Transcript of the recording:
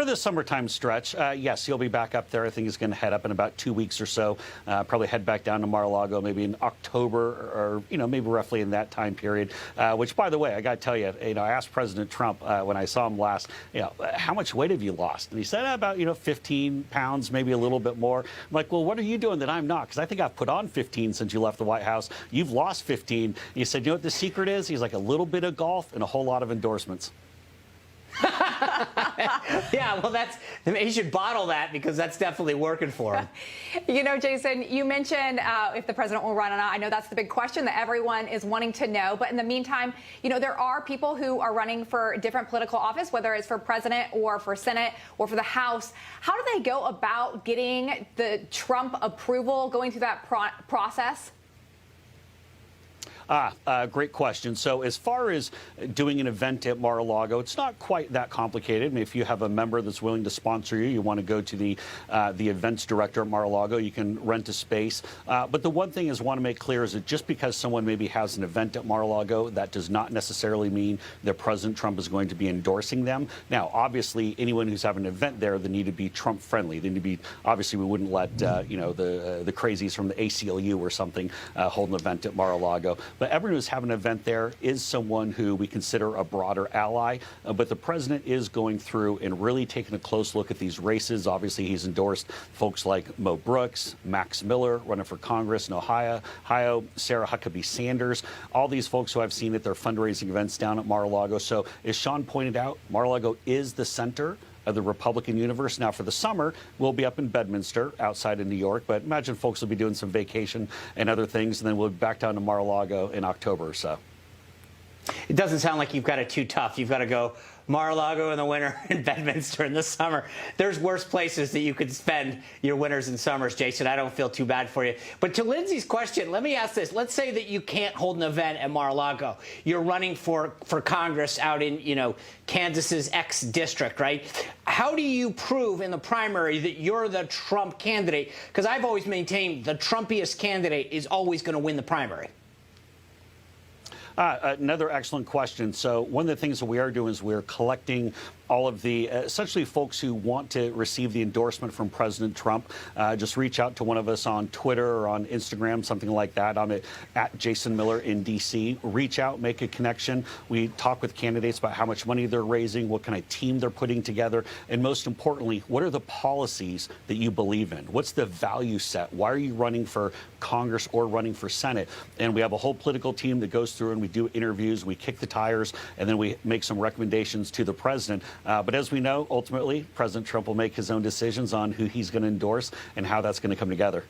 For the summertime stretch, yes, he'll be back up there. I think he's going to head up in about 2 weeks or so, probably head back down to Mar-a-Lago maybe in October or, maybe roughly in that time period, which, by the way, I got to tell you, I asked President Trump when I saw him last, how much weight have you lost? And he said about, 15 pounds, maybe a little bit more. I'm like, well, what are you doing that I'm not? Because I think I've put on 15 since you left the White House. You've lost 15. And he said, you know what the secret is? He's like, a little bit of golf and a whole lot of endorsements. Yeah, well, he should bottle that because that's definitely working for him. Jason, you mentioned if the president will run or not. I know that's the big question that everyone is wanting to know. But in the meantime, there are people who are running for different political office, whether it's for president or for Senate or for the House. How do they go about getting the Trump approval, going through that process? Great question. So as far as doing an event at Mar-a-Lago, it's not quite that complicated. I mean, if you have a member that's willing to sponsor you, you want to go to the events director at Mar-a-Lago, you can rent a space. But the one thing is want to make clear is that just because someone maybe has an event at Mar-a-Lago, that does not necessarily mean that President Trump is going to be endorsing them. Now, obviously, anyone who's having an event there, they need to be Trump friendly. They need to be, obviously, we wouldn't let, the crazies from the ACLU or something hold an event at Mar-a-Lago. But everyone who's having an event there is someone who we consider a broader ally. But the president is going through and really taking a close look at these races. Obviously, he's endorsed folks like Mo Brooks, Max Miller, running for Congress in Ohio, Sarah Huckabee Sanders, all these folks who I've seen at their fundraising events down at Mar-a-Lago. So as Sean pointed out, Mar-a-Lago is the center of the Republican universe. Now, for the summer, we'll be up in Bedminster, outside of New York, but imagine folks will be doing some vacation and other things, and then we'll be back down to Mar-a-Lago in October or so. It doesn't sound like you've got it too tough. You've got to go Mar-a-Lago in the winter and Bedminster in the summer. There's worse places that you could spend your winters and summers, Jason. I don't feel too bad for you. But to Lindsay's question, let me ask this. Let's say that you can't hold an event at Mar-a-Lago. You're running for Congress out in, Kansas's X district, right? How do you prove in the primary that you're the Trump candidate? Because I've always maintained the Trumpiest candidate is always going to win the primary. Another excellent question. So one of the things that we are doing is we're collecting all of the essentially folks who want to receive the endorsement from President Trump. Just reach out to one of us on Twitter or on Instagram, something like that. I'm at Jason Miller in D.C. Reach out, make a connection. We talk with candidates about how much money they're raising, what kind of team they're putting together, and most importantly, what are the policies that you believe in? What's the value set? Why are you running for Congress or running for Senate? And we have a whole political team that goes through and we do interviews, we kick the tires, and then we make some recommendations to the president. But as we know, ultimately, President Trump will make his own decisions on who he's going to endorse and how that's going to come together.